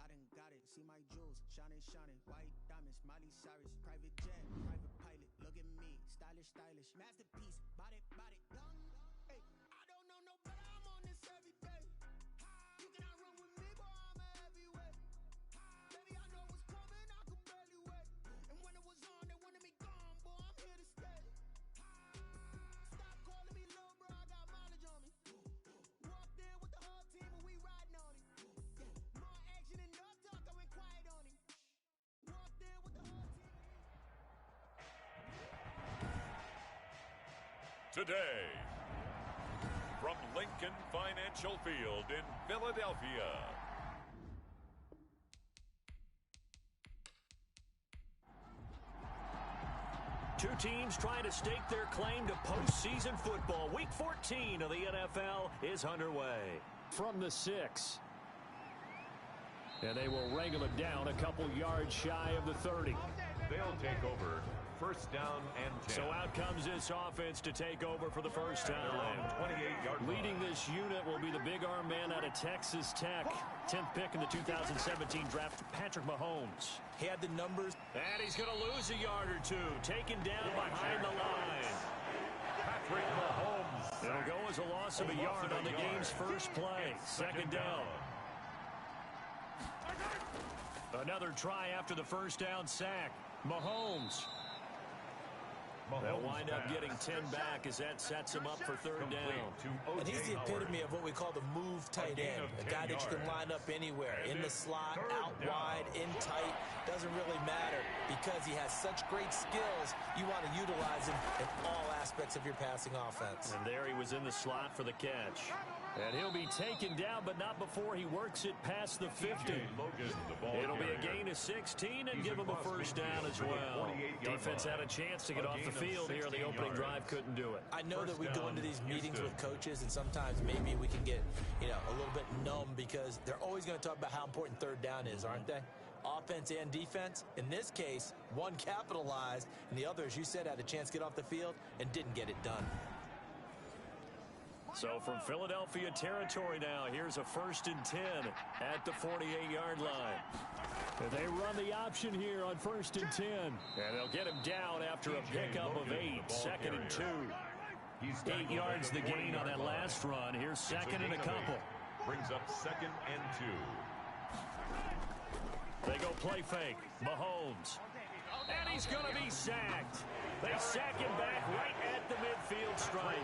I done got it. See my jewels, shining, shining. White diamonds, Miley Cyrus. Private jet, private pilot. Look at me, stylish, stylish. Masterpiece, body, body. Young, hey, I don't know no better. I'm on this every day. You cannot run with me, boy, I'm a heavyweight. Baby, I know what's coming, I could barely wait. And when it was on, they wanted me gone, boy, I'm here to stay. Stop calling me little bro, I got mileage on me. Walked in with the whole team and we riding on it. Yeah. More action and no talk, I went quiet on him. Walked in with the whole team. Today, from Lincoln Financial Field in Philadelphia. Two teams trying to stake their claim to postseason football. Week 14 of the NFL is underway. From the 6. And they will wrangle it down a couple yards shy of the 30. They'll take over. First down and 10. So out comes this offense to take over for the first time. 28-yard line. Leading this unit will be the big arm man out of Texas Tech. 10th pick in the 2017 draft, Patrick Mahomes. He had the numbers. And he's going to lose a yard or two. Taken down behind the line. Patrick Mahomes. It'll go as a loss of a yard on the game's first play. Second down. Another try after the first down sack. Mahomes. They'll wind up getting 10 back as that sets him up for third down. And he's the epitome of what we call the move tight end. A guy that you can line up anywhere. In the slot, out wide, in tight. Doesn't really matter because he has such great skills. You want to utilize him in all aspects of your passing offense. And there he was in the slot for the catch. And he'll be taken down, but not before he works it past the 50. It'll be a gain of 16 and give him a first down as well. Defense had a chance to get off the field here. The opening drive couldn't do it. I know that we go into these meetings with coaches, and sometimes maybe we can get, a little bit numb because they're always going to talk about how important third down is, aren't they? Offense and defense. In this case, one capitalized, and the other, as you said, had a chance to get off the field and didn't get it done. So from Philadelphia territory now, here's a 1st and 10 at the 48-yard line. And they run the option here on 1st and 10. And they'll get him down after a pickup of 8. 2nd and 2. 8 yards the gain on that last run. Here's 2nd and a couple. Brings up 2nd and 2. They go play fake. Mahomes. And he's going to be sacked. They sack him back right at the midfield stripe.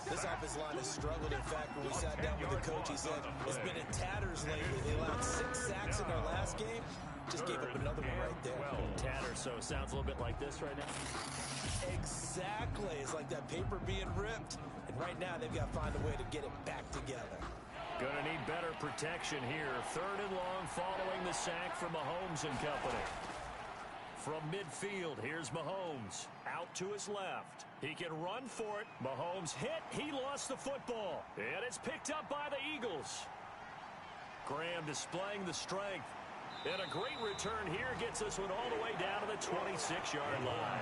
This offensive line has struggled. In fact, when we sat down with the coach, he said it's been in tatters lately. They allowed 6 sacks in their last game. Just gave up another one right there. Tatters, so it sounds a little bit like this right now. Exactly. It's like that paper being ripped. And right now, they've got to find a way to get it back together. Going to need better protection here. 3rd and long following the sack from Mahomes and company. From midfield, here's Mahomes. Out to his left. He can run for it. Mahomes hit. He lost the football. And it's picked up by the Eagles. Graham displaying the strength. And a great return here gets this one all the way down to the 26-yard line.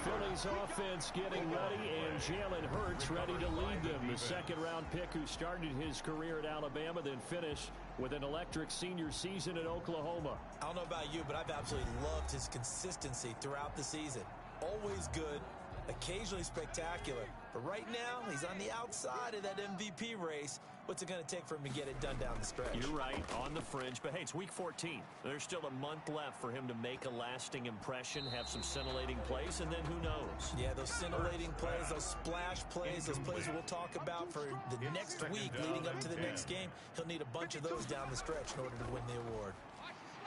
Philly's offense getting ready, and Jalen Hurts ready to lead them. The second-round pick who started his career at Alabama, then finished with an electric senior season at Oklahoma. I don't know about you, but I've absolutely loved his consistency throughout the season. Always good, occasionally spectacular. But right now, he's on the outside of that MVP race. What's it going to take for him to get it done down the stretch? You're right, on the fringe. But, hey, it's week 14. There's still a month left for him to make a lasting impression, have some scintillating plays, and then who knows? Yeah, those scintillating plays, those splash plays, those plays we'll talk about for the next week leading up to the next game. He'll need a bunch of those down the stretch in order to win the award.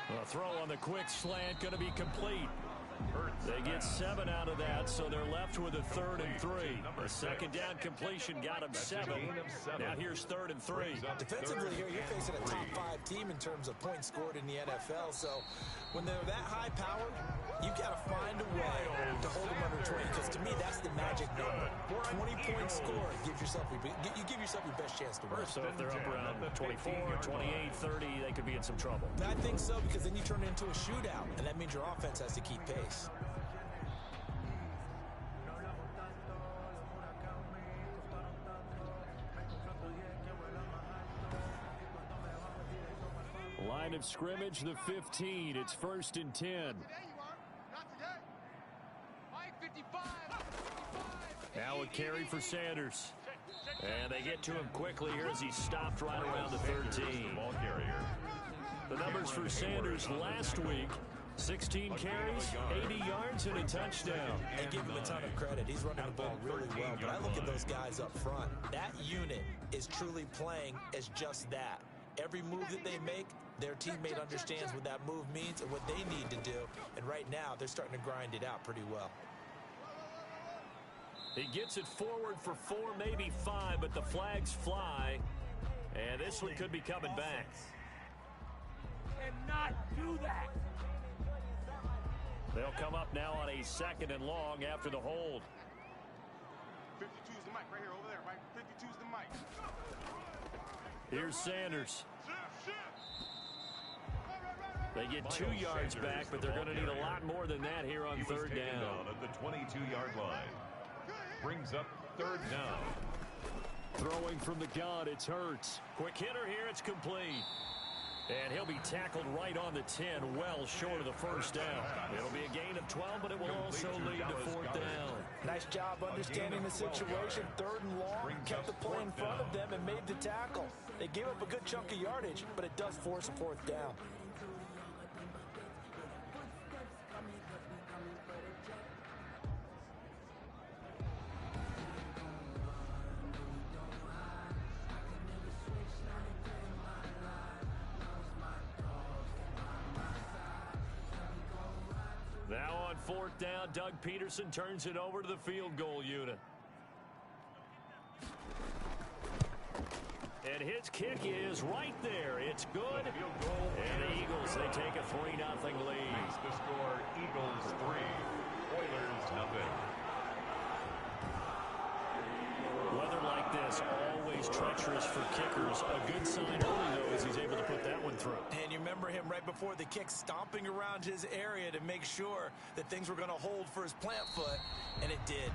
A throw on the quick slant going to be complete. They get 7 out of that, so they're left with a 3rd and 3. The second down completion got them 7. Now here's 3rd and 3. Defensively here, you're facing a top 5 team in terms of points scored in the NFL. So when they're that high powered, you've got to find a way to hold them under 20. Because to me, that's the magic number. 20 points scored. You give yourself your best chance to win. So if they're up around 24, 28, 30, they could be in some trouble. I think so, because then you turn it into a shootout, and that means your offense has to keep pace. Line of scrimmage, the 15. It's 1st and 10. Now a carry for Sanders. And they get to him quickly here as he stopped right around the 13. The numbers for Sanders last week, 16 carries, 80 yards, and a touchdown. And give him a ton of credit. He's running the ball really well. But I look at those guys up front. That unit is truly playing as just that. Every move that they make, their teammate understands what that move means and what they need to do. And right now, they're starting to grind it out pretty well. He gets it forward for 4, maybe 5, but the flags fly. And this one could be coming back. And not do that. They'll come up now on a 2nd and long after the hold. 52's the mic right here, over there, right? 52's the mic. Here's Sanders. They get 2 yards back, but they're going to need a lot more than that here on 3rd down. At the 22-yard line. Brings up 3rd down. Throwing from the gun, it's Hurts. Quick hitter here, it's complete. And he'll be tackled right on the 10, well short of the 1st down. It'll be a gain of 12, but it will also lead to 4th down. Nice job understanding the situation. 3rd and long, kept the play in front of them and made the tackle. They gave up a good chunk of yardage, but it does force a 4th down. Now on 4th down, Doug Peterson turns it over to the field goal unit. And his kick is right there. It's good. And the Eagles, they take a 3-0 lead. The score, Eagles 3, Oilers 0. Weather like this, always treacherous for kickers. A good sign early, though, as he's able to put that one through. And you remember him right before the kick stomping around his area to make sure that things were going to hold for his plant foot, and it did.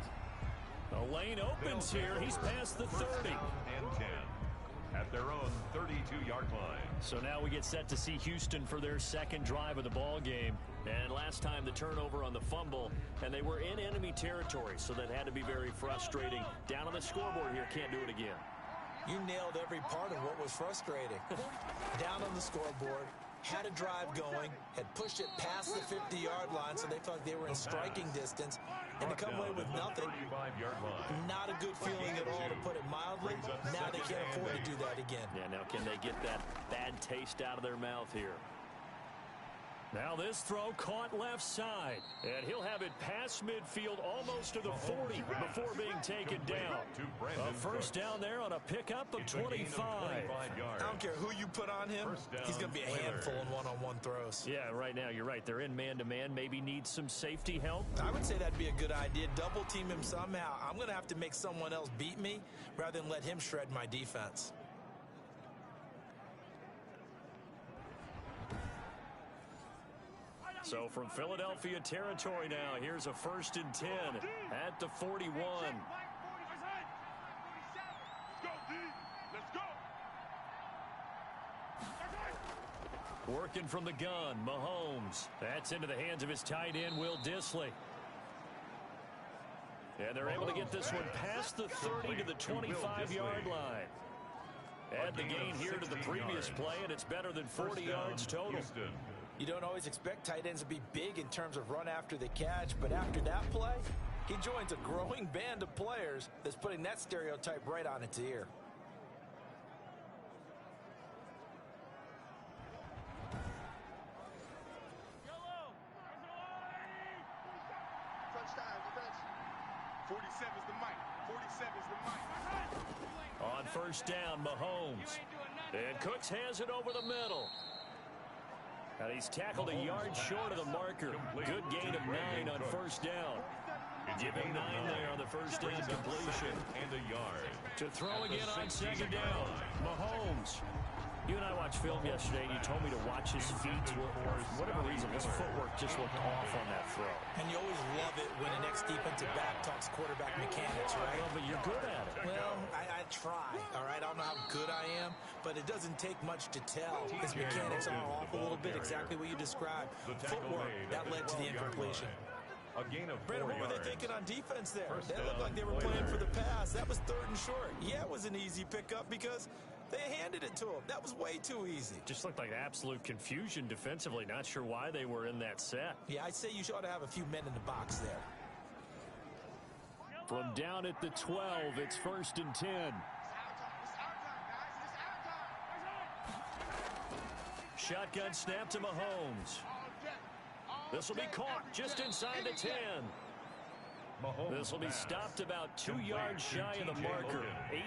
The lane opens here. He's past the 30. And 10 at their own 32-yard line. So now we get set to see Houston for their 2nd drive of the ball game. And last time the turnover on the fumble, and they were in enemy territory, so that had to be very frustrating. Down on the scoreboard here, can't do it again. You nailed every part of what was frustrating. Down on the scoreboard, had a drive going, had pushed it past the 50-yard line, so they felt like they were in striking distance, and to come away with nothing, not a good feeling at all, to put it mildly. Now they can't afford to do that again. Yeah, now can they get that bad taste out of their mouth here? Now this throw caught left side, and he'll have it past midfield almost to the 40 before being taken down. A 1st down there on a pickup of 25. I don't care who you put on him, he's going to be a handful in one-on-one throws. Yeah, right now you're right. They're in man-to-man, maybe need some safety help. I would say that'd be a good idea. Double team him somehow. I'm going to have to make someone else beat me rather than let him shred my defense. So from Philadelphia territory now, here's a 1st and 10 at the 41. Working from the gun, Mahomes. That's into the hands of his tight end, Will Dissly. And they're able to get this one past the 30 to the 25-yard line. Add the gain here to the previous play, and it's better than 40 yards total. You don't always expect tight ends to be big in terms of run after the catch, but after that play, he joins a growing band of players that's putting that stereotype right on its ear. Touchdown, defense. 47's the mic. 47's the mic. On 1st down, Mahomes. And Cooks has it over the middle. And he's tackled a yard short of the marker. Good gain of 9 on 1st down. Give him 9 there on the 1st down completion. And a yard. To throw again on 2nd down, Mahomes. You and I watched film yesterday, and you told me to watch his feet. For whatever reason, his footwork just looked off on that throw. And you always love it when an ex-defensive back talks quarterback mechanics, right? Well, but you're good at it. Well, I try, all right? I don't know how good I am, but it doesn't take much to tell. His mechanics are off a little bit, exactly what you described. Footwork, that led to the incompletion. A gain of 4 Brandon, what were they thinking on defense there? They looked like they were playing for the pass. That was 3rd and short. Yeah, it was an easy pickup because they handed it to him. That was way too easy. Just looked like absolute confusion defensively. Not sure why they were in that set. Yeah, I'd say you ought to have a few men in the box there. From down at the 12, it's 1st and 10. Shotgun snap to Mahomes. This will be caught just inside the 10. This will be stopped about 2 yards shy of the marker.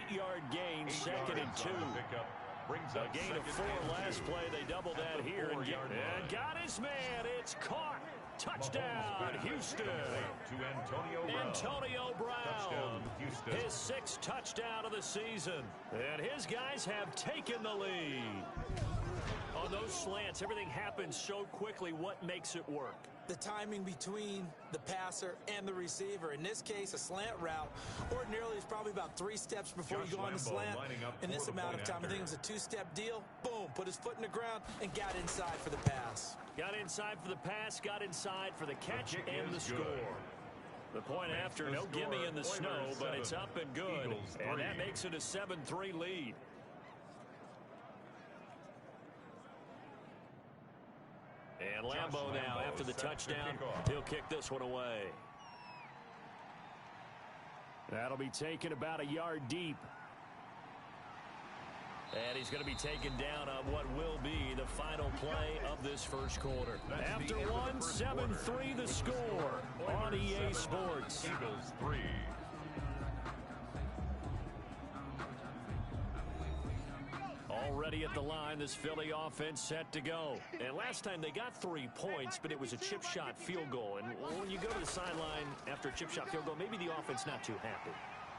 8-yard gain, 2nd and 2. A gain of 4 last play. They double that here and got his man. It's caught. Touchdown, Houston. Antonio Brown. His 6th touchdown of the season. And his guys have taken the lead. On those slants, everything happens so quickly. What makes it work? The timing between the passer and the receiver. In this case, a slant route ordinarily is probably about 3 steps before you go on the slant. In this amount of time, I think it was a 2-step deal. Boom, put his foot in the ground and got inside for the pass. Got inside for the pass, got inside for the catch and the score. The point after, no gimme in the snow, but it's up and good. And that makes it a 7-3 lead. And Lambeau now, after the touchdown, he'll kick this one away. That'll be taken about a yard deep. And he's going to be taken down on what will be the final play of this first quarter. After one, 7-3 the score on EA Sports. Eagles 3. Already at the line, this Philly offense set to go. And last time they got 3 points, but it was a chip shot field goal. And when you go to the sideline after a chip shot field goal, maybe the offense not too happy.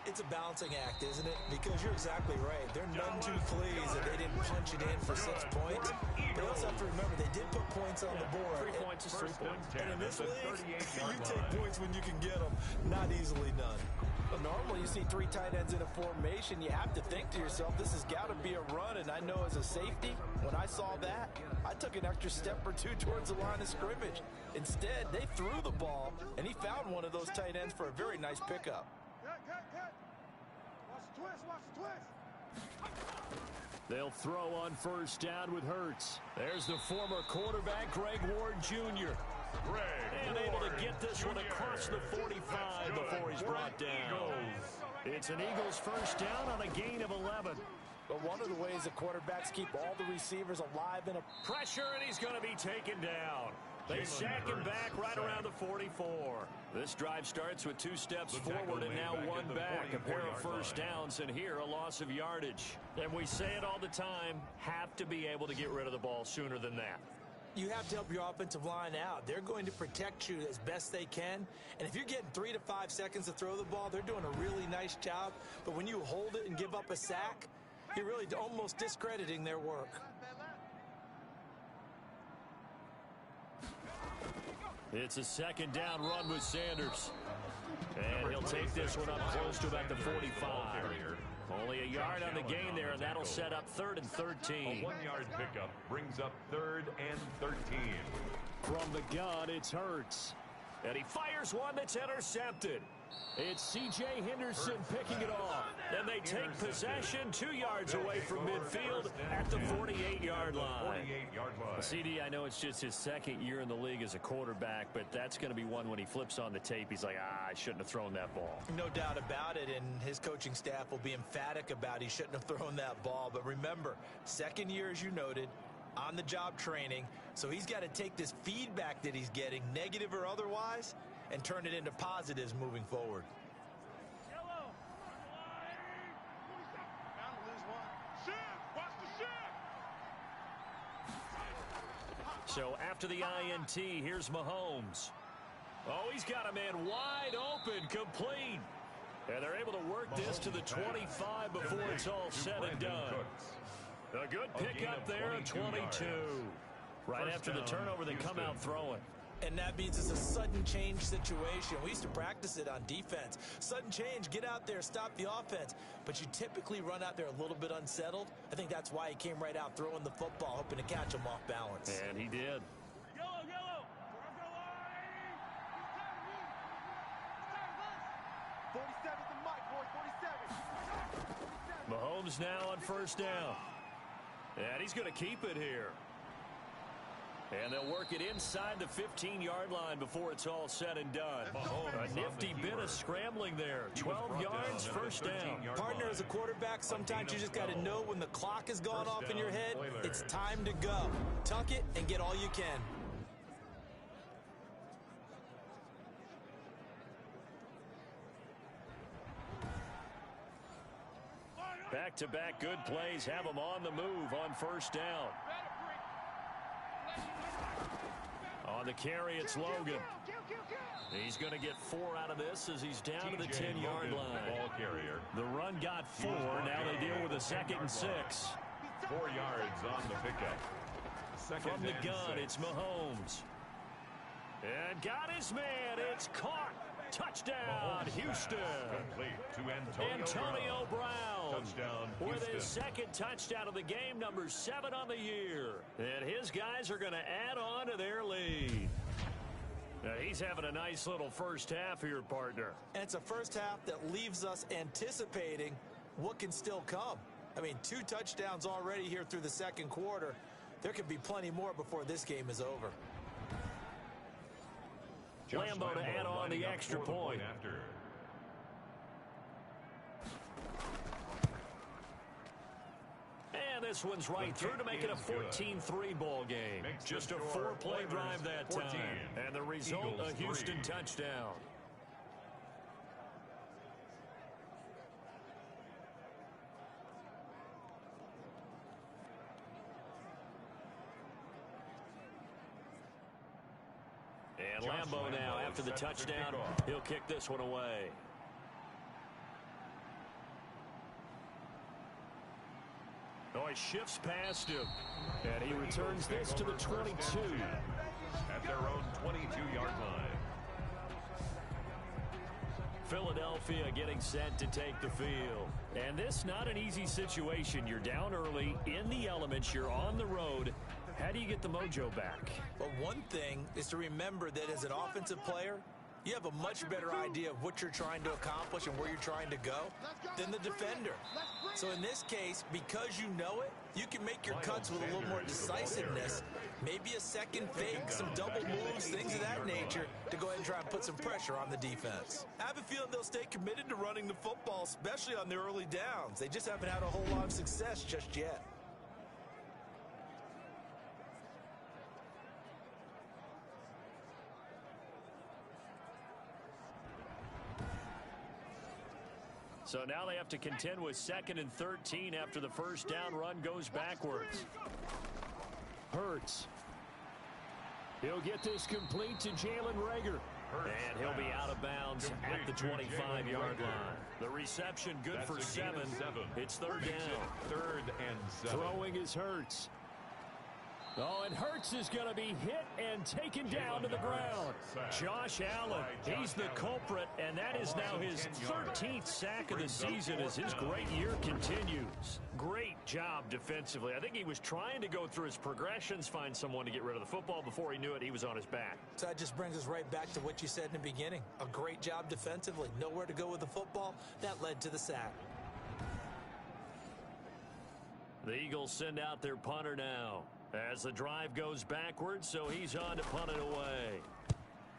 It's a balancing act, isn't it? Because you're exactly right. They're none too pleased that they didn't punch it in for 6 points. They also have to remember they did put points on the board. 3 points is 3 points. And in this league, you take points when you can get them. Not easily done. But normally you see 3 tight ends in a formation. You have to think to yourself, this has got to be a run. And I know as a safety, when I saw that, I took an extra step or 2 towards the line of scrimmage. Instead, they threw the ball, and he found one of those tight ends for a very nice pickup. They'll throw on first down with Hurts. There's the former quarterback, Greg Ward Jr. And able to get this one across the 45 before he's brought down. It's an Eagles first down on a gain of 11. But one of the ways the quarterbacks keep all the receivers alive in a pressure, and he's going to be taken down. They sack him back right around the 44. This drive starts with 2 steps forward and now 1 back. A pair of first downs, and here a loss of yardage. And we say it all the time, have to be able to get rid of the ball sooner than that. You have to help your offensive line out. They're going to protect you as best they can. And if you're getting 3 to 5 seconds to throw the ball, they're doing a really nice job. But when you hold it and give up a sack, you're really almost discrediting their work. It's a 2nd down run with Sanders. And he'll take this one up close to about the 45. Only a yard on the gain there, and that'll set up 3rd and 13. A 1-yard pickup brings up 3rd and 13. From the gun, it's Hurts. And he fires one that's intercepted. It's C.J. Henderson picking it off. Then they take possession 2 yards away from midfield at the 48-yard line. CD, I know it's just his 2nd year in the league as a quarterback, but that's going to be one when he flips on the tape. He's like, I shouldn't have thrown that ball. No doubt about it, and his coaching staff will be emphatic about he shouldn't have thrown that ball. But remember, 2nd year, as you noted, on-the-job training, so he's got to take this feedback that he's getting, negative or otherwise, and turn it into positives moving forward. So after the INT, here's Mahomes. Oh, he's got a man wide open, complete. And they're able to work this to the 25 before it's all said and done. A good pickup there at 22. Right after the turnover, they come out throwing. And that means it's a sudden change situation. We used to practice it on defense. Sudden change, get out there, stop the offense. But you typically run out there a little bit unsettled. I think that's why he came right out throwing the football, hoping to catch him off balance. And he did. Yellow. 47's the mic, boys. 47. Mahomes now on first down. And he's going to keep it here. And they'll work it inside the 15-yard line before it's all said and done. A nifty bit of scrambling there. 12 yards, first down. Partner, as a quarterback, sometimes you just got to know when the clock has gone off in your head, it's time to go. Tuck it and get all you can. Back-to-back good plays have them on the move on first down. On the carry, it's Logan. He's going to get 4 out of this as he's down to the 10-yard line. Ball carrier. The run got 4. Now they deal with a 2nd and 6. 4 yards on the pickup. From the gun, it's Mahomes. And got his man. It's caught. Touchdown, Houston. Complete to Antonio Brown. Touchdown, with his Houston. 2nd touchdown of the game, number 7 on the year. And his guys are going to add on to their lead. Now he's having a nice little first half here, partner. And it's a first half that leaves us anticipating what can still come. I mean, 2 touchdowns already here through the 2nd quarter. There could be plenty more before this game is over. Lambo to add on the extra point. And this one's right through to make it a 14-3 ball game. Just a 4-play drive that time. And the result, a Houston touchdown. And Lambo now, after the touchdown, he'll kick this one away. Oh, he shifts past him. And he returns this to the 22. At their own 22-yard line. Philadelphia getting set to take the field. And this not an easy situation. You're down early, in the elements, you're on the road. How do you get the mojo back? Well, one thing is to remember that as an offensive player, you have a much better idea of what you're trying to accomplish and where you're trying to go than the defender. So in this case, because you know it, you can make your cuts with a little more decisiveness, maybe a second fake, some double moves, things of that nature, to go ahead and try and put some pressure on the defense. I have a feeling they'll stay committed to running the football, especially on their early downs. They just haven't had a whole lot of success just yet. So now they have to contend with 2nd and 13 after the first down run goes backwards. Hurts. He'll get this complete to Jalen Reagor. And he'll be out of bounds at the 25-yard line. The reception good for 7. It's 3rd down. 3rd and 7. Throwing is Hurts. Oh, and Hurts is going to be hit and taken down to the ground. Josh Allen, he's the culprit, and that is now his 13th sack of the season as his great year continues. Great job defensively. I think he was trying to go through his progressions, find someone to get rid of the football. Before he knew it, he was on his back. So that just brings us right back to what you said in the beginning. A great job defensively. Nowhere to go with the football. That led to the sack. The Eagles send out their punter now. As the drive goes backwards, so he's on to punt it away.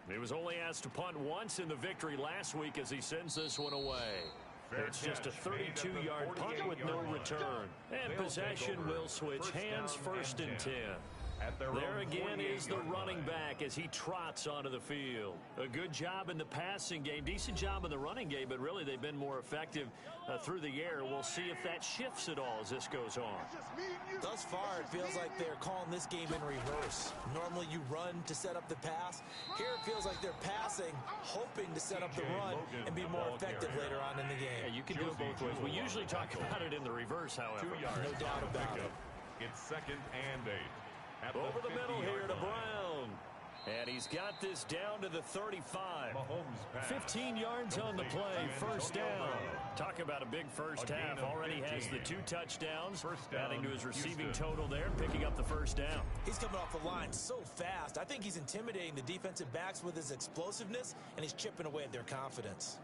He was only asked to punt once in the victory last week as he sends this one away. It's just a 32-yard punt with no return. And possession will switch hands, 1st and 10. There again is the running back as he trots onto the field. A good job in the passing game, decent job in the running game, but really they've been more effective through the air. We'll see if that shifts at all as this goes on. Thus far, it feels like they're calling this game in reverse. Normally you run to set up the pass. Here it feels like they're passing, hoping to set up the run and be more effective later on in the game. Yeah, you can do it both ways. We usually talk about it in the reverse, however. 2 yards. No doubt about it. It's 2nd and 8. Over the middle here to Brown. And he's got this down to the 35. 15 yards on the play, first down. Talk about a big first half. Already has the 2 touchdowns, adding to his receiving total there, picking up the first down. He's coming off the line so fast. I think he's intimidating the defensive backs with his explosiveness, and he's chipping away at their confidence.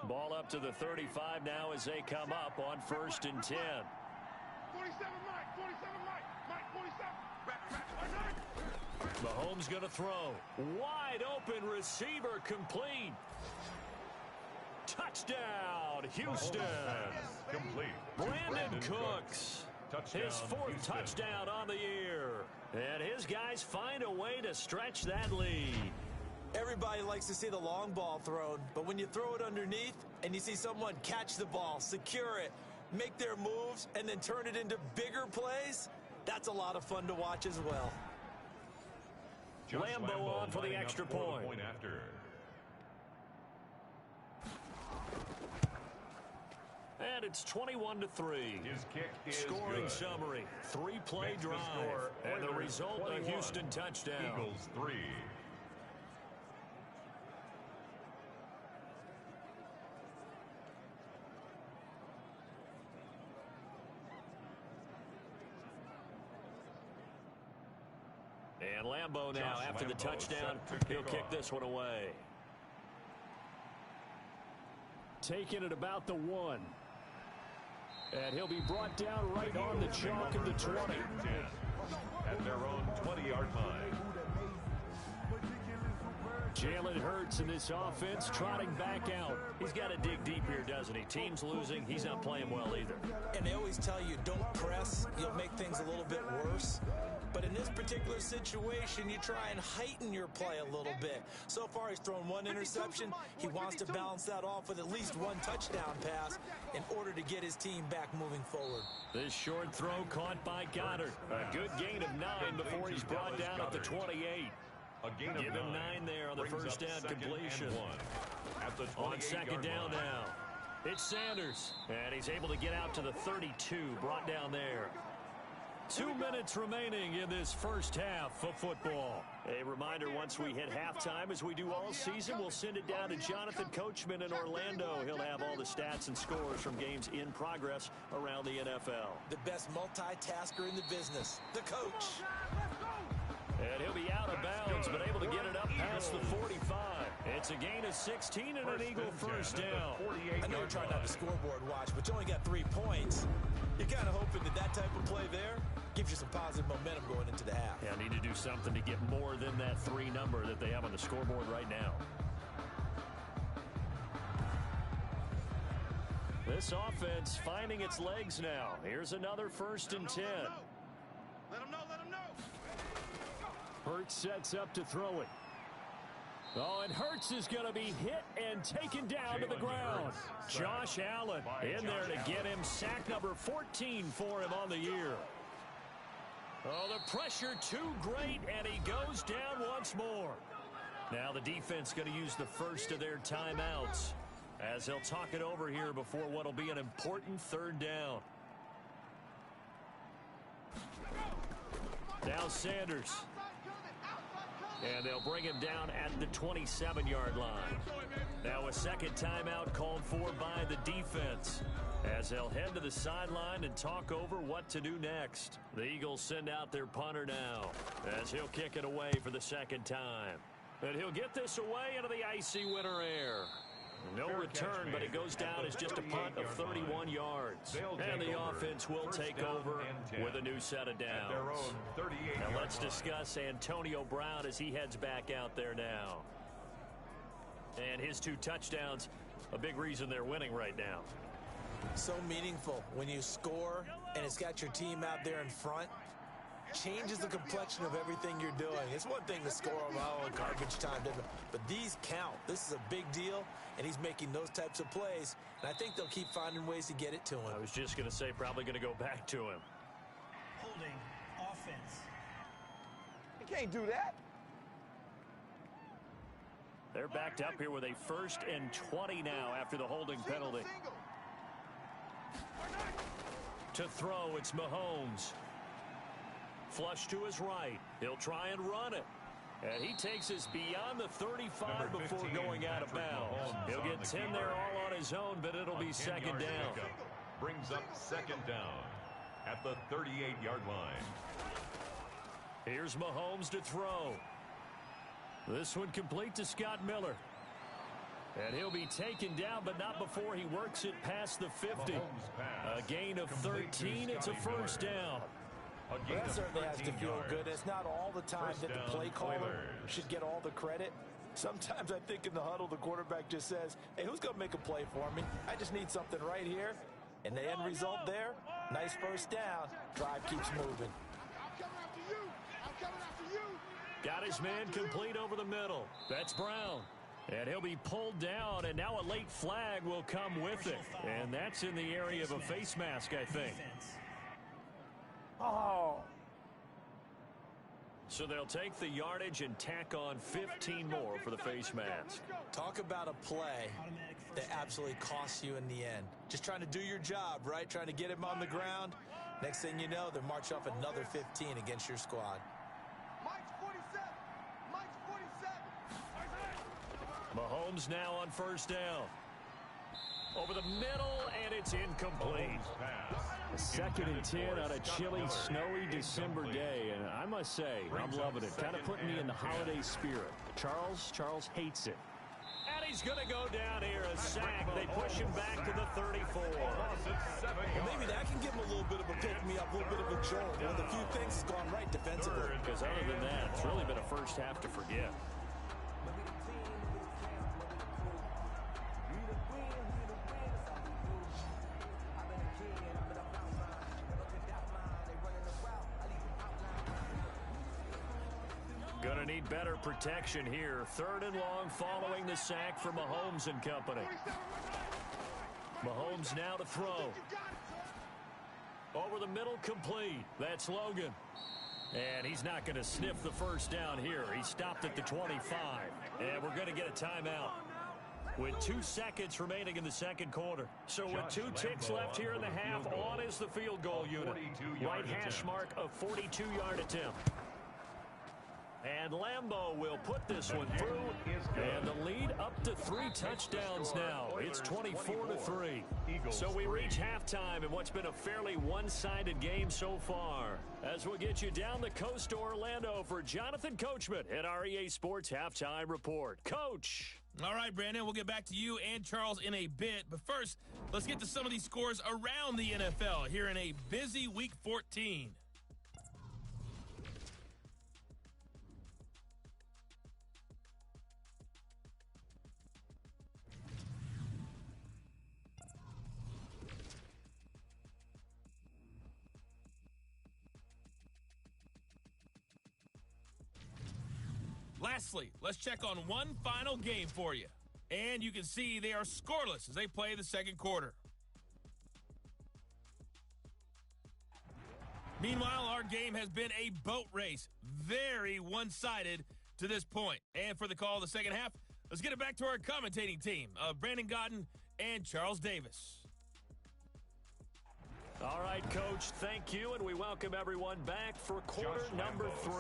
Ball up to the 35 now as they come up on 1st and 10. 47 Mike, 47 Mike, 47. Mahomes going to throw. Wide open receiver complete. Touchdown, Houston. Complete. Brandon Cooks. His 4th touchdown on the year. And his guys find a way to stretch that lead. Everybody likes to see the long ball thrown, but when you throw it underneath and you see someone catch the ball, secure it, make their moves, and then turn it into bigger plays, that's a lot of fun to watch as well. Lambo on for the extra point. And it's 21-3. His kick is Scoring good. summary, 3-play drive, and the result, a Houston touchdown. Eagles 3. And Lambo now, after the touchdown, he'll kick this one away. Taking it about the 1. And he'll be brought down right on the chalk of the 20. At their own 20-yard line. Jalen Hurts in this offense trotting back out. He's got to dig deep here, doesn't he? Team's losing. He's not playing well either. And they always tell you, don't press. You'll make things a little bit worse. But in this particular situation, you try and heighten your play a little bit. So far, he's thrown 1 interception. He wants to balance that off with at least 1 touchdown pass in order to get his team back moving forward. This short throw caught by Goddard. A good gain of 9 before he's brought down at the 28. Give him 9 there on the first down completion. On 2nd down now. It's Sanders. And he's able to get out to the 32, brought down there. 2 minutes remaining in this first half of football. A reminder, once we hit halftime, as we do all season, we'll send it down to Jonathan Coachman in Orlando. He'll have all the stats and scores from games in progress around the NFL. The best multitasker in the business, the coach. And he'll be out of bounds, but able to get it up past the 45. It's a gain of 16 and an Eagle first down. I know you're trying not to scoreboard watch, but you only got 3 points. You're kind of hoping that type of play there gives you some positive momentum going into the half. Yeah, need to do something to get more than that 3 number that they have on the scoreboard right now. This offense finding its legs now. Here's another 1st and 10. Let him know, let him know. Hurts sets up to throw it. Oh, and Hurts is going to be hit and taken down to the ground. Josh Allen in there to get him sack number 14 for him on the year. Oh, the pressure too great, and he goes down once more. Now the defense going to use the first of their timeouts as they'll talk it over here before what will be an important 3rd down. Now Sanders. And they'll bring him down at the 27-yard line. Now a 2nd timeout called for by the defense as they'll head to the sideline and talk over what to do next. The Eagles send out their punter now as he'll kick it away for the 2nd time. And he'll get this away into the icy winter air. No return, but it goes down as just a punt of 31 yards. And the offense will take over with a new set of downs. Now let's discuss Antonio Brown as he heads back out there now. And his 2 touchdowns, a big reason they're winning right now. So meaningful when you score and it's got your team out there in front. Changes the complexion of everything you're doing. It's one thing to score on garbage time, but these count. This is a big deal, and he's making those types of plays, and I think they'll keep finding ways to get it to him. I was just going to say probably going to go back to him. Holding offense. You can't do that. They're backed up here with a 1st and 20 now after the holding penalty. To throw, it's Mahomes. Flush to his right. He'll try and run it. And he takes us beyond the 35 before going out of bounds. He'll get 10 there all on his own, but it'll be 2nd down. Brings up 2nd down at the 38-yard line. Here's Mahomes to throw. This one complete to Scott Miller. And he'll be taken down, but not before he works it past the 50. A gain of 13. It's a 1st down. That certainly has to feel good. It's not all the time that the play caller should get all the credit. Sometimes I think in the huddle, the quarterback just says, hey, who's going to make a play for me? I just need something right here. And the end result there, nice 1st down. Drive keeps moving. I'm coming after you. I'm coming after you. Got his man complete over the middle. That's Brown. And he'll be pulled down, and now a late flag will come with it. And that's in the area of a face mask, I think. Oh. So they'll take the yardage and tack on 15 more for the face mask. Talk about a play that absolutely costs you in the end. Just trying to do your job, right? Trying to get him on the ground. Next thing you know, they're marching off another 15 against your squad. Mike's 47. Mike's 47. Mahomes now on 1st down. Over the middle, and it's incomplete. 2nd and 10 on a chilly, snowy December day, and I must say, I'm loving it. Kind of putting me in the holiday spirit. Charles hates it. And he's going to go down here, a sack. They push him back to the 34. Well, maybe that can give him a little bit of a pick-me-up, a little bit of a jolt. One of the few things that's gone right defensively. Because other than that, it's really been a 1st half to forget. Gonna need better protection here. 3rd and long following the sack for Mahomes and company. Mahomes now to throw. Over the middle, complete. That's Logan. And he's not going to sniff the 1st down here. He stopped at the 25. And we're going to get a timeout with 2 seconds remaining in the 2nd quarter. So with 2 ticks left here in the half, on is the field goal unit. Right hash mark, a 42-yard attempt. And Lambeau will put this one through, and the lead up to 3 touchdowns now. It's 24-3. So we reach halftime in what's been a fairly one-sided game so far. As we'll get you down the coast to Orlando for Jonathan Coachman at our EA Sports Halftime Report. Coach. All right, Brandon, we'll get back to you and Charles in a bit. But first, let's get to some of these scores around the NFL here in a busy Week 14. Lastly, let's check on one final game for you. And you can see they are scoreless as they play the 2nd quarter. Meanwhile, our game has been a boat race. Very one-sided to this point. And for the call of the 2nd half, let's get it back to our commentating team of Brandon Godden and Charles Davis. All right, Coach, thank you, and we welcome everyone back for quarter number 3.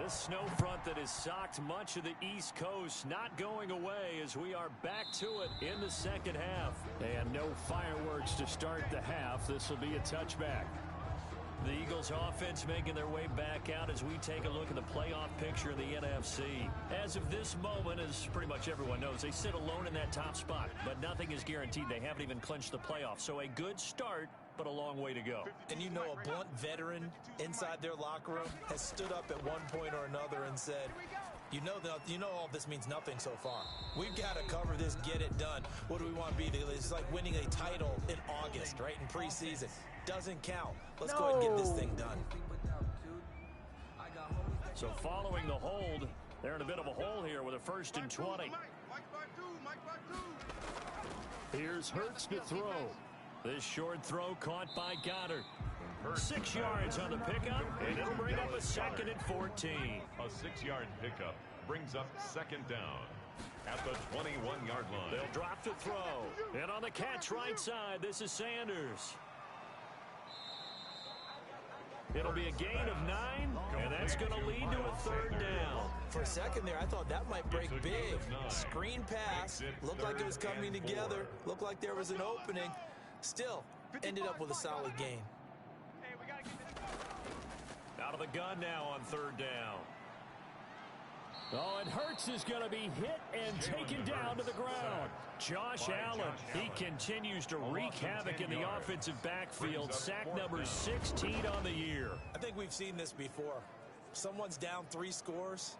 This snow front that has socked much of the East Coast not going away as we are back to it in the 2nd half. And no fireworks to start the half. This will be a touchback. The Eagles offense making their way back out as we take a look at the playoff picture in the NFC. As of this moment, as pretty much everyone knows, they sit alone in that top spot, but nothing is guaranteed. They haven't even clinched the playoffs, so a good start, but a long way to go. And you know, a blunt veteran inside their locker room has stood up at one point or another and said, You know all this means nothing so far. We've got to cover this, get it done. What do we want to be? It's like winning a title in August, right, in preseason. Doesn't count. Let's go ahead and get this thing done. So following the hold, they're in a bit of a hole here with a 1st and 20. Here's Hurts to throw. This short throw caught by Goddard. 6 yards on the pickup, and it'll bring up a 2nd and 14. A 6-yard pickup brings up 2nd down at the 21-yard line. They'll drop to throw. And on the catch right side, this is Sanders. It'll be a gain of 9, and that's going to lead to a 3rd down. For a second there, I thought that might break big. Screen pass. Looked like it was coming together. Looked like there was an opening. Still, ended up with a solid gain. Out of the gun now on 3rd down. Oh, and Hurts is going to be hit and taken down to the ground. Josh Allen, he continues to wreak havoc in the offensive backfield. Sack number 16 on the year. I think we've seen this before. Someone's down 3 scores.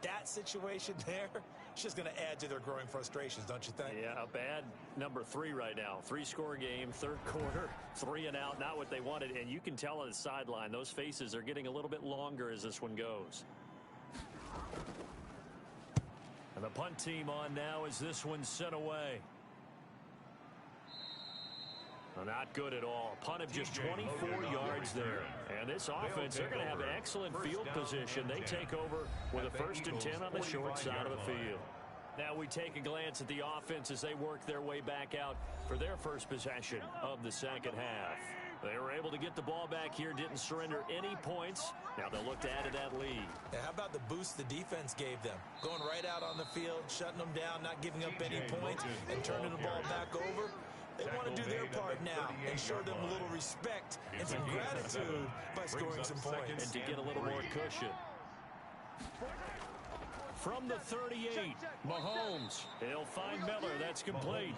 That situation there, it's just going to add to their growing frustrations, don't you think? Yeah, a bad number 3 right now. 3-score game, 3rd quarter, 3 and out, not what they wanted. And you can tell on the sideline, those faces are getting a little bit longer as this one goes. And the punt team on now as this one's sent away. Well, not good at all. Punt of just 24 yards there. And this offense, they're going to have excellent field position. They take over with a 1st and 10 on the short side of the field. Now we take a glance at the offense as they work their way back out for their first possession of the 2nd half. They were able to get the ball back here, didn't surrender any points. Now they'll look to add to that lead. Now, how about the boost the defense gave them? Going right out on the field, shutting them down, not giving up any points, and turning the ball back over. They want to do their part now and show them a little respect and some gratitude by scoring some points. And to get a little more cushion. From the 38, Mahomes. He'll find Miller. That's complete.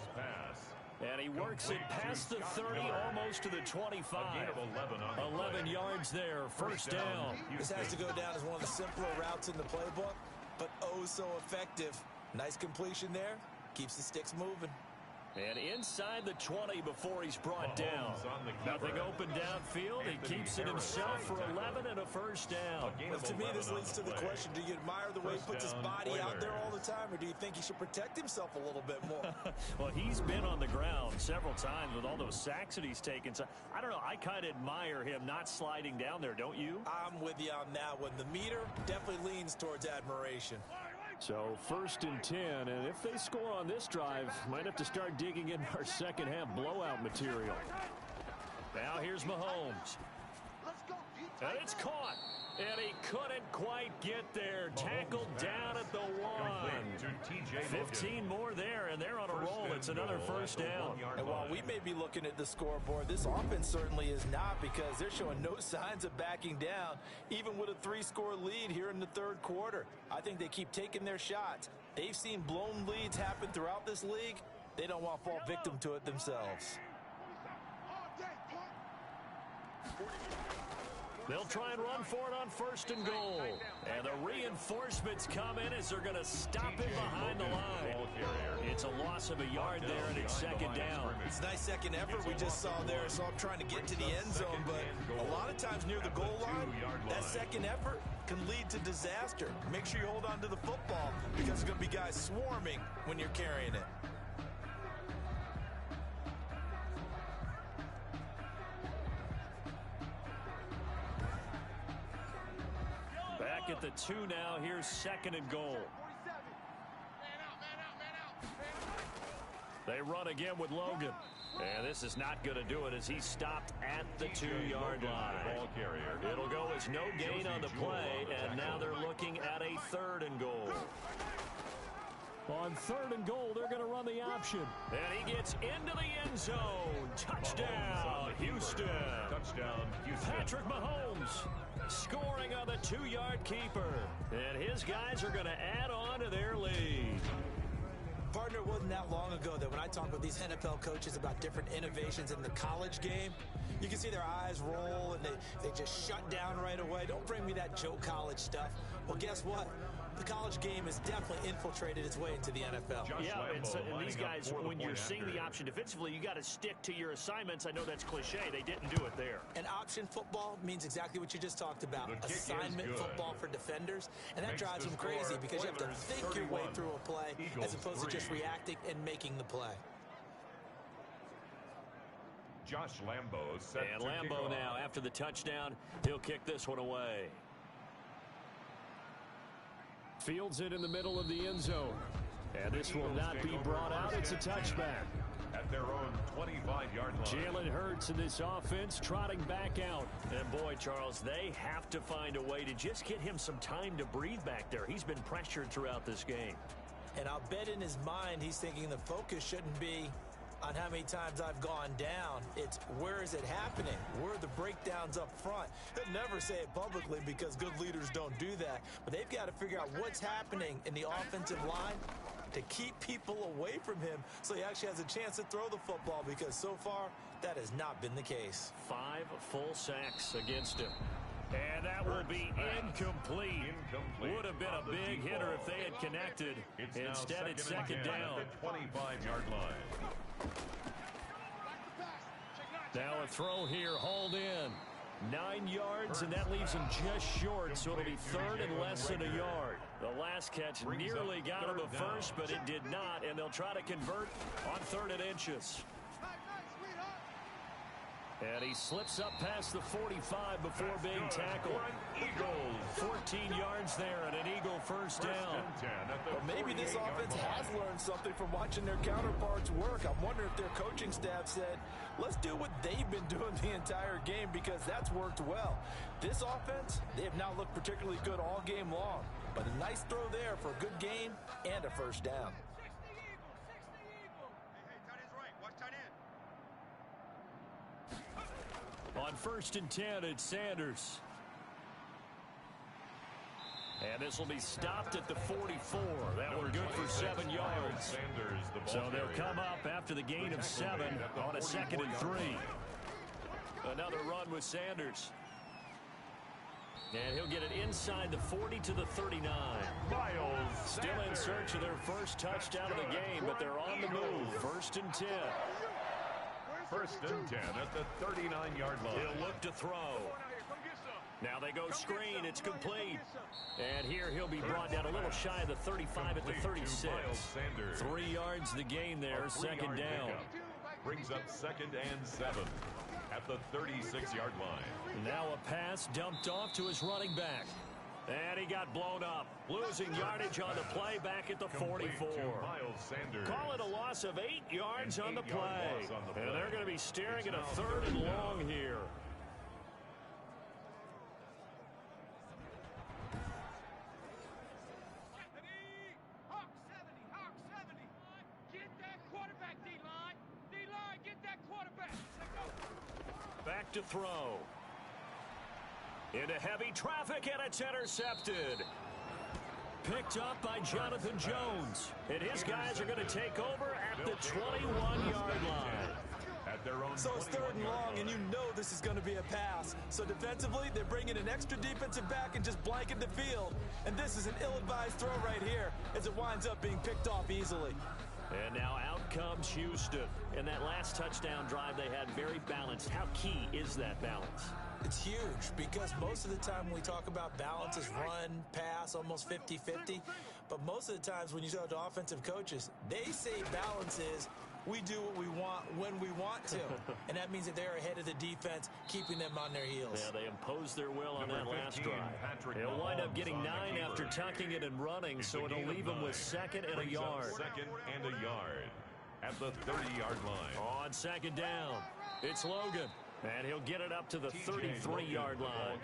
And he works it past the 30, almost to the 25. 11 yards there, 1st down. This has to go down as one of the simpler routes in the playbook, but oh so effective. Nice completion there. Keeps the sticks moving. And inside the 20 before he's brought down. Nothing open downfield. He keeps it himself for 11 and a 1st down. Well, to me, this leads to the question, do you admire the way he puts his body out there all the time, or do you think he should protect himself a little bit more? Well, he's been on the ground several times with all those sacks that he's taken. So, I don't know. I kind of admire him not sliding down there, don't you? I'm with you on that one. The meter definitely leans towards admiration. So 1st and 10, and if they score on this drive, might have to start digging in our 2nd half blowout material. Now here's Mahomes. And it's caught. And he couldn't quite get there. Tackled down at the 1. 15 more there, and they're on a roll. It's another 1st down. And while we may be looking at the scoreboard, this offense certainly is not, because they're showing no signs of backing down, even with a 3-score lead here in the 3rd quarter. I think they keep taking their shots. They've seen blown leads happen throughout this league. They don't want to fall victim to it themselves. They'll try and run for it on 1st and goal. And the reinforcements come in as they're going to stop it behind the line. It's a loss of a yard there, and it's 2nd down. It's a nice 2nd effort we just saw there. So I'm trying to get to the end zone, but a lot of times near the goal line, that 2nd effort can lead to disaster. Make sure you hold on to the football, because there's going to be guys swarming when you're carrying it. Back at the 2 now. Here's 2nd and goal. They run again with Logan. And this is not going to do it as he's stopped at the 2-yard line. It'll go as no gain on the play, and now they're looking at a 3rd and goal. On 3rd and goal, they're going to run the option. And he gets into the end zone. Touchdown, Houston. Touchdown, Houston. Patrick Mahomes scoring on the 2-yard keeper. And his guys are going to add on to their lead. Partner, it wasn't that long ago that when I talk with these NFL coaches about different innovations in the college game, you can see their eyes roll and they just shut down right away. Don't bring me that Joe College stuff. Well, guess what? the college game has definitely infiltrated its way into the NFL. Yeah, and these guys, when you're seeing the option defensively, you got to stick to your assignments. I know that's cliche. They didn't do it there. And option football means exactly what you just talked about. Assignment football for defenders. And that drives them crazy because you have to think your way through a play as opposed to just reacting and making the play. Josh Lambo set and to Lambo now, after the touchdown, he'll kick this one away. Fields it in the middle of the end zone. And this will not be brought out. It's a touchback. At their own 25-yard line. Jalen Hurts in this offense trotting back out. And boy, Charles, they have to find a way to just get him some time to breathe back there. He's been pressured throughout this game. And I'll bet in his mind he's thinking the focus shouldn't be on how many times I've gone down. It's where is it happening? Where are the breakdowns up front? He'll never say it publicly because good leaders don't do that. But they've got to figure out what's happening in the offensive line to keep people away from him so he actually has a chance to throw the football, because so far that has not been the case. 5 full sacks against him. And that will be incomplete. Would have been a big hitter if they had connected. Instead, it's second down. At the 25-yard line. Now a throw here, hauled in. 9 yards, and that leaves him just short, so it'll be third and less than a yard. The last catch nearly got him a first, but it did not, and they'll try to convert on 3rd and inches. And he slips up past the 45 before being tackled. 14 yards there and an Eagle first down. Well, maybe this offense has learned something from watching their counterparts work. I'm wondering if their coaching staff said, let's do what they've been doing the entire game, because that's worked well. This offense, they have not looked particularly good all game long. But a nice throw there for a good gain and a first down. On 1st and 10, it's Sanders. And this will be stopped at the 44. That one good for 7 yards. So they'll come up after the gain of 7 on a 2nd and 3. Another run with Sanders. And he'll get it inside the 40 to the 39. Still in search of their first touchdown of the game, but they're on the move. 1st and 10. 1st and 10 at the 39-yard line. He'll look to throw. Now they go screen. It's complete. And here he'll be brought down a little shy of the 35 at the 36. 3 yards the gain there. 2nd down. Brings up 2nd and 7 at the 36-yard line. Now a pass dumped off to his running back. And he got blown up. Losing yardage on the play back at the 44. Call it a loss of 8 yards on the play. And they're going to be staring at a 3rd and long here. Back to throw. Into heavy traffic, and it's intercepted. Picked up by Jonathan Jones. And his guys are going to take over at the 21-yard line. So it's 3rd and long, and you know this is going to be a pass. So defensively, they're bringing an extra defensive back and just blanket the field. And this is an ill-advised throw right here as it winds up being picked off easily. And now out comes Houston. And that last touchdown drive they had very balanced. How key is that balance? It's huge, because most of the time when we talk about balance is run, pass, almost 50-50. But most of the times when you talk to offensive coaches, they say balance is we do what we want when we want to. And that means that they're ahead of the defense, keeping them on their heels. Yeah, they imposed their will on that last drive. They'll wind up getting 9 after tucking it and running, so it'll leave them with 2nd and a yard. 2nd and a yard at the 30-yard line. On 2nd down, it's Logan. And he'll get it up to the 33-yard line.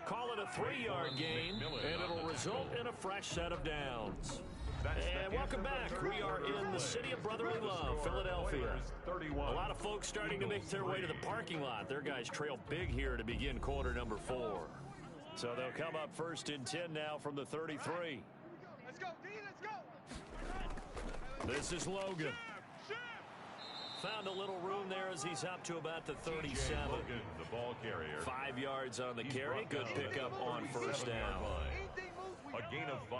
Call it a 3-yard gain, and it'll result in a fresh set of downs. And welcome back. We are in the city of brotherly love, Philadelphia. A lot of folks starting to make their way to the parking lot. Their guys trail big here to begin quarter number 4. So they'll come up 1st and 10 now from the 33. Let's go, D, let's go. This is Logan. Found a little room there as he's up to about the 37. Logan, the ball carrier. 5 yards on the carry. Good pickup on first down. A gain of 5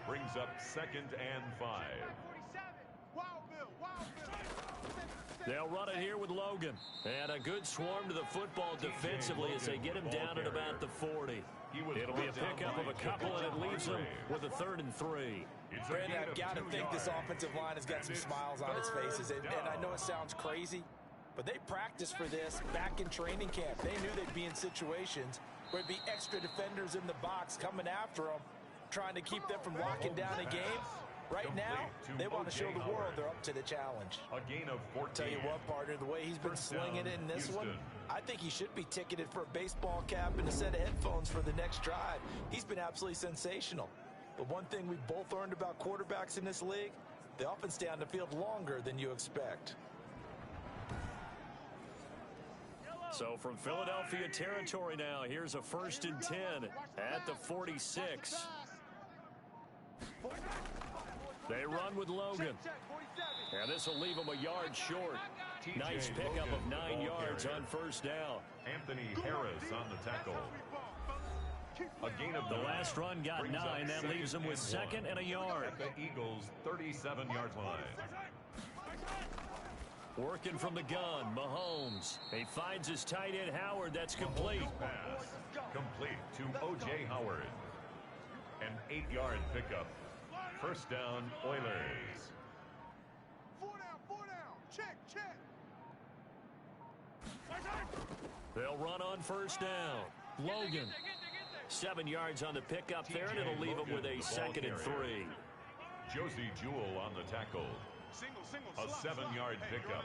brings up 2nd and 5. They'll run it here with Logan. And a good swarm to the football defensively as they get him down at about the 40. It'll be a pickup of a couple, and it leaves them with a 3rd and 3. Brandon, I've got to think this offensive line has got some smiles on its faces. And I know it sounds crazy, but they practiced for this back in training camp. They knew they'd be in situations where it'd be extra defenders in the box coming after them, trying to keep them from locking down a game. Right now, they want to show the world they're up to the challenge. A gain of 14. Tell you what, partner, the way he's been slinging it in this one, I think he should be ticketed for a baseball cap and a set of headphones for the next drive. He's been absolutely sensational. But one thing we've both learned about quarterbacks in this league, they often stay on the field longer than you expect. So from Philadelphia territory now, here's a 1st and 10 at the 46. They run with Logan. And this will leave them a yard short. Nice pickup of 9 yards on first down. Anthony Harris on the tackle. A gain of the last run got 9. That leaves them with 2nd and a yard. At the Eagles' 37-yard line. Working from the gun, Mahomes. He finds his tight end, Howard. That's complete. Pass complete to O.J. Howard. An 8-yard pickup. First down, Oilers. 4 down. Check. They'll run on first down. Logan. 7 yards on the pickup there, and it'll leave them with a 2nd and 3. Josie Jewell on the tackle. A 7-yard pickup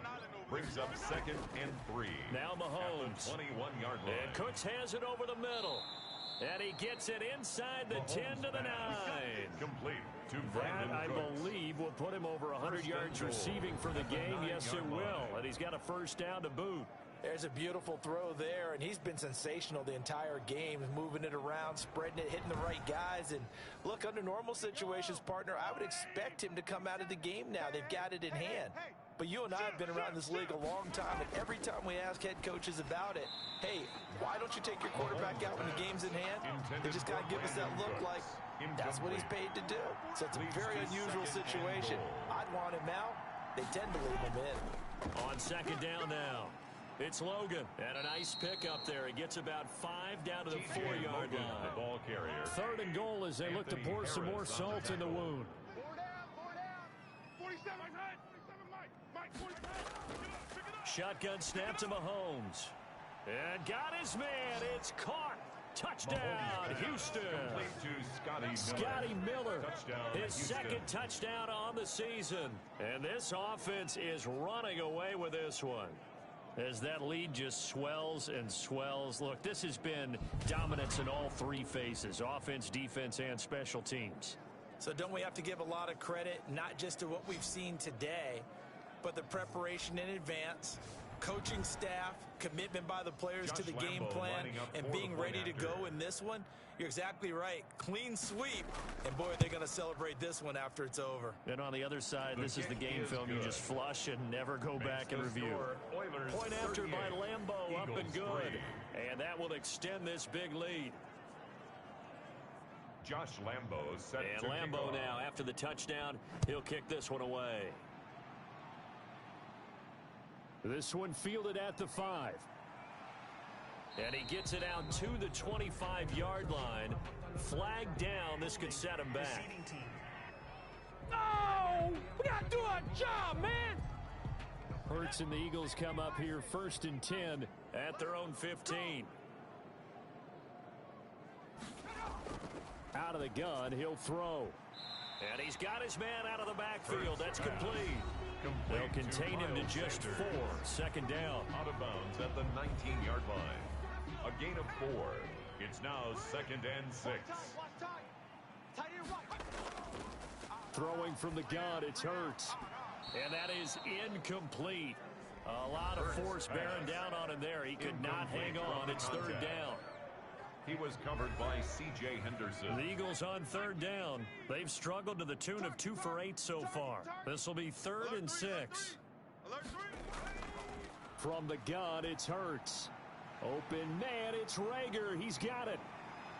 brings up 2nd and 3. Now Mahomes. 21-yard line. And Cooks has it over the middle. And he gets it inside the 10 to the 9. Complete to That, Brandon I Cooks. believe, will put him over 100 yards receiving for the game. Yes, it will. And he's got a first down to boot. There's a beautiful throw there, and he's been sensational the entire game, moving it around, spreading it, hitting the right guys. And look, under normal situations, partner, I would expect him to come out of the game now. They've got it in hand. But you and I have been around this league a long time, and every time we ask head coaches about it, hey, why don't you take your quarterback out when the game's in hand? They just kind of give us that look like that's what he's paid to do. So it's a very unusual situation. I'd want him out. They tend to leave him in. On 2nd down now. It's Logan, and a nice pickup there. He gets about 5 down to the 4-yard line. The ball carrier. 3rd and goal as they look to pour some more salt in the wound. 47, Mike. 47. Shotgun snap to Mahomes. And got his man. It's caught. Touchdown, Houston. Complete to Scotty Miller. Touchdown, his Houston. 2nd touchdown on the season. And this offense is running away with this one, as that lead just swells and swells. Look, this has been dominance in all 3 phases: offense, defense, and special teams. So don't we have to give a lot of credit, not just to what we've seen today, but the preparation in advance, coaching staff, commitment by the players to the game plan, and being ready to go in this one? You're exactly right. Clean sweep. And, boy, they're going to celebrate this one after it's over. And on the other side, this is the game film you just flush and never go back and review. Point after by Lambeau, up and good. And that will extend this big lead. Josh Lambeau set and to Lambeau now, after the touchdown, he'll kick this one away. This one fielded at the 5. And he gets it out to the 25-yard line. Flag down. This could set him back. No! We gotta do our job, man! Hurts and the Eagles come up here 1st and 10 at their own 15. Out of the gun, he'll throw. And he's got his man out of the backfield. That's complete. They'll contain him to just 4. 2nd down. Out of bounds at the 19-yard line. A gain of 4. It's now 2nd and 6. Throwing from the gun, it's Hurts. And that is incomplete. A lot of force bearing down on him there. He could not hang on. It's 3rd down. He was covered by C.J. Henderson. The Eagles on 3rd down. They've struggled to the tune of 2 for 8 so far. This will be 3rd and 6. From the gun, it's Hurts. Open man, it's Rager. He's got it.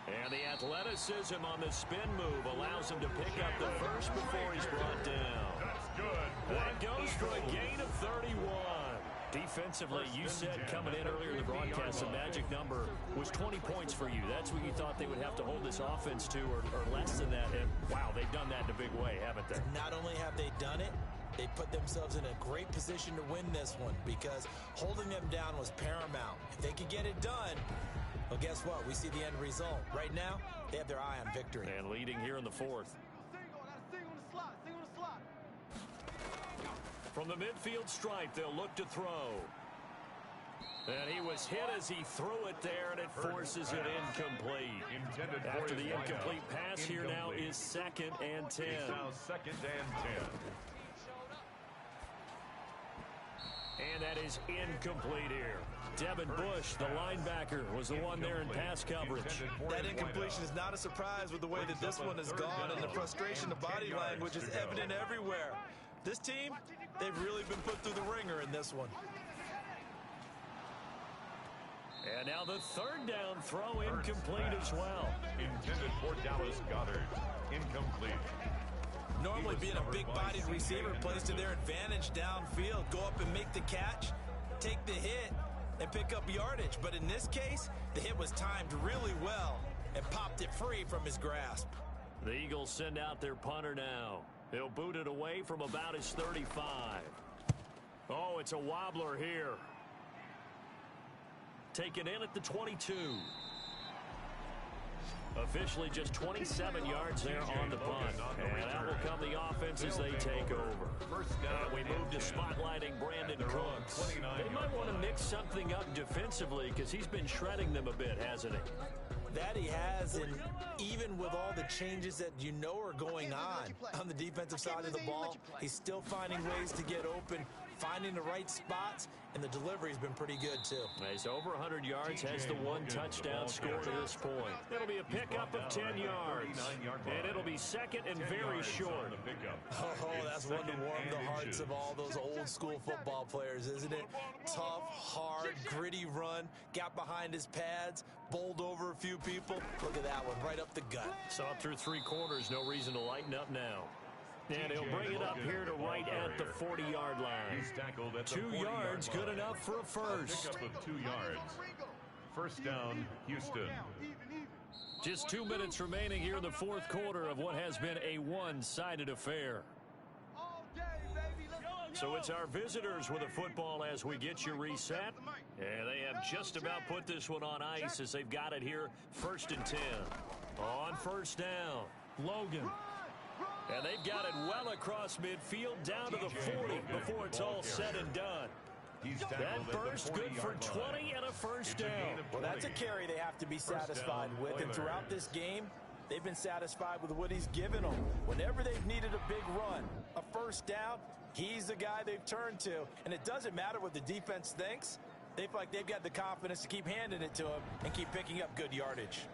And the athleticism on the spin move allows him to pick up the first before he's brought down. That's good. That goes for a gain of 31. Defensively, you said coming in earlier in the broadcast, the magic number was 20 points for you. That's what you thought they would have to hold this offense to, or less than that. And, wow, they've done that in a big way, haven't they? Not only have they done it, they put themselves in a great position to win this one because holding them down was paramount. If they could get it done, well, guess what? We see the end result. Right now, they have their eye on victory. And leading here in the fourth. From the midfield stripe, they'll look to throw. And he was hit as he threw it there, and it forces it incomplete. After the incomplete pass, here now is 2nd and 10. Now 2nd and 10. And that is incomplete here. Devin Bush, the linebacker, was the one there in pass coverage. That incompletion is not a surprise with the way that this one has gone, and the frustration of body language is evident everywhere. This team, they've really been put through the ringer in this one. And now the 3rd down throw incomplete as well. Intended for Dallas Goedert. Incomplete. Normally being a big-bodied receiver plays to their advantage downfield. Go up and make the catch, take the hit, and pick up yardage. But in this case, the hit was timed really well and popped it free from his grasp. The Eagles send out their punter now. He'll boot it away from about his 35. Oh, it's a wobbler here. Taken in at the 22. Officially just 27 yards there on the punt. And out will come the offense as they take over. And we move to spotlighting Brandon Cooks. They might want to mix something up defensively because he's been shredding them a bit, hasn't he? That he has, and even with all the changes that you know are going on the defensive side of the ball, he's still finding ways to get open, finding the right spots, and the delivery's been pretty good, too. He's over 100 yards, has the 1 touchdown score to this point. It'll be a pickup of 10 yards, and it'll be 2nd and very short. Oh, that's one to warm the hearts of all those old-school football players, isn't it? Tough, hard, gritty run, got behind his pads, bowled over a few people. Look at that one, right up the gut. So up through 3 quarters, no reason to lighten up now. And he'll bring it up here to right at the 40-yard line. He's tackled at the 2 yards, good enough for a first. Pickup of 2 yards. First down, Houston. Just 2 minutes remaining here in the 4th quarter of what has been a one-sided affair. So it's our visitors with a football as we get you reset. And they have just about put this one on ice as they've got it here 1st and 10. On first down, Logan. And they've got it well across midfield down to the 40 before it's all said and done. That burst good for 20 and a first down. Well, that's a carry they have to be satisfied with. And throughout this game, they've been satisfied with what he's given them. Whenever they've needed a big run, a first down, he's the guy they've turned to. And it doesn't matter what the defense thinks. They feel like they've got the confidence to keep handing it to him and keep picking up good yardage.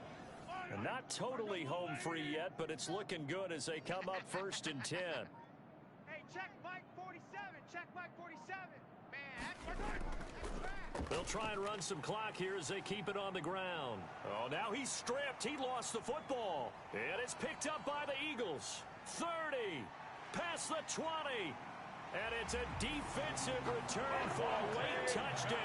And not totally home free yet, but it's looking good as they come up 1st and 10. Hey, check Mike 47. Check Mike 47. Man, they'll try and run some clock here as they keep it on the ground. Oh, now he's stripped. He lost the football. And it's picked up by the Eagles. 30. Past the 20. And it's a defensive return for a late touchdown.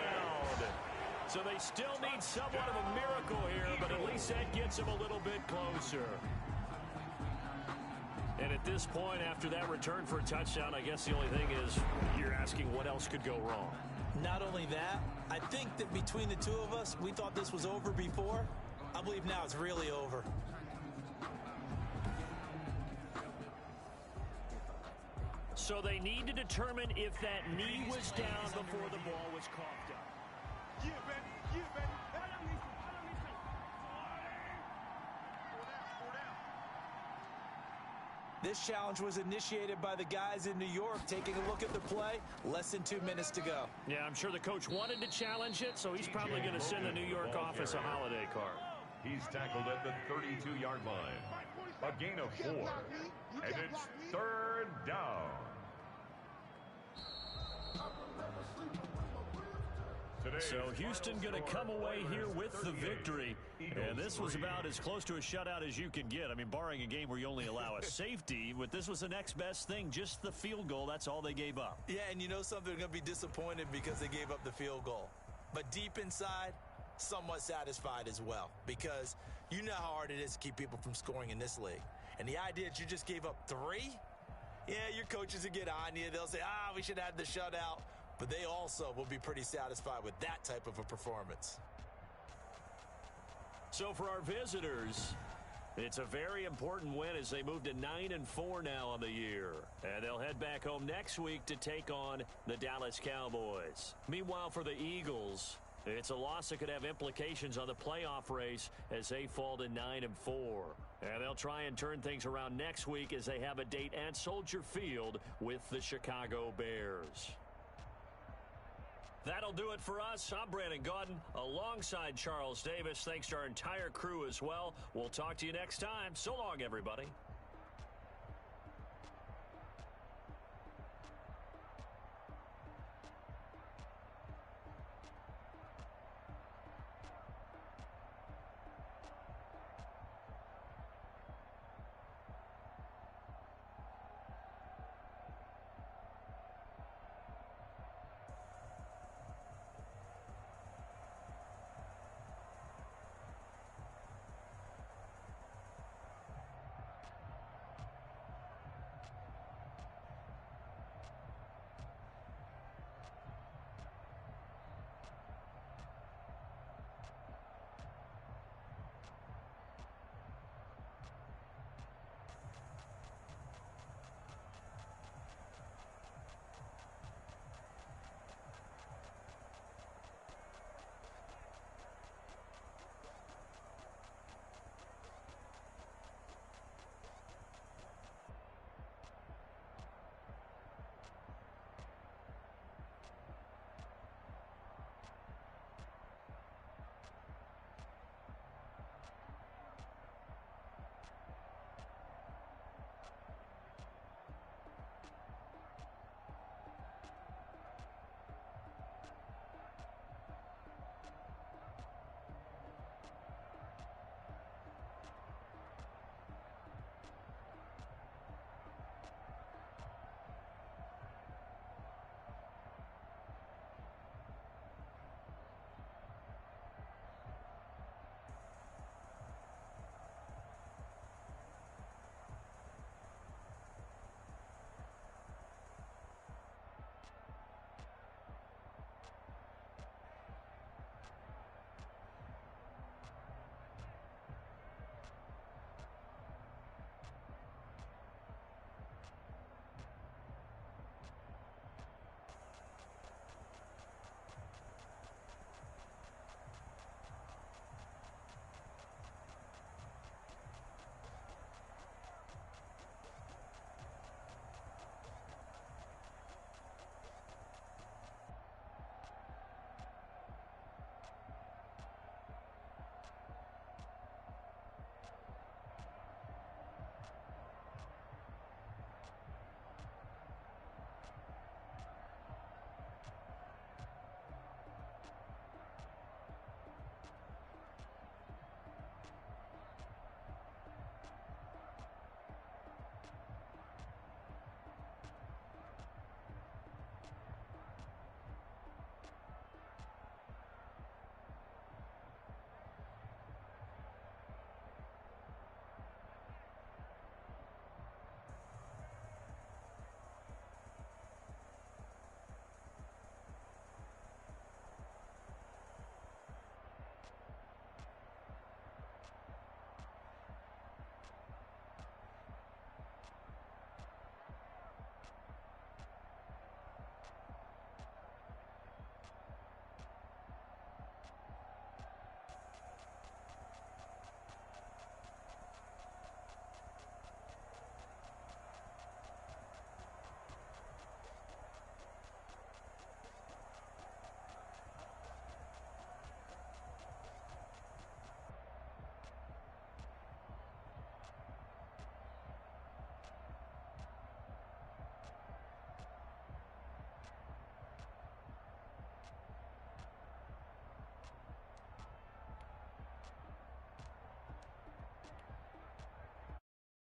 So they still need somewhat of a miracle here, but at least that gets them a little bit closer. And at this point, after that return for a touchdown, I guess the only thing is you're asking what else could go wrong. Not only that, I think that between the two of us, we thought this was over before. I believe now it's really over. So they need to determine if that knee was down before the ball was coughed up. Yeah, baby. Yeah, baby. This challenge was initiated by the guys in New York. Taking a look at the play, less than 2 minutes to go. Yeah, I'm sure the coach wanted to challenge it, so he's probably going to send the New York office a holiday card. He's tackled at the 32-yard line. A gain of 4. And it's 3rd down. So Houston going to come away here with the victory. And this was about as close to a shutout as you can get. I mean, barring a game where you only allow a safety, but this was the next best thing, just the field goal. That's all they gave up. Yeah, and you know something, they're going to be disappointed because they gave up the field goal. But deep inside, somewhat satisfied as well, because you know how hard it is to keep people from scoring in this league. And the idea that you just gave up 3, yeah, your coaches will get on you. They'll say, we should have had the shutout. But they also will be pretty satisfied with that type of a performance. So for our visitors, it's a very important win as they move to 9-4 now on the year. And they'll head back home next week to take on the Dallas Cowboys. Meanwhile, for the Eagles, it's a loss that could have implications on the playoff race as they fall to 9-4. And they'll try and turn things around next week as they have a date at Soldier Field with the Chicago Bears. That'll do it for us. I'm Brandon Gaudin alongside Charles Davis. Thanks to our entire crew as well. We'll talk to you next time. So long, everybody.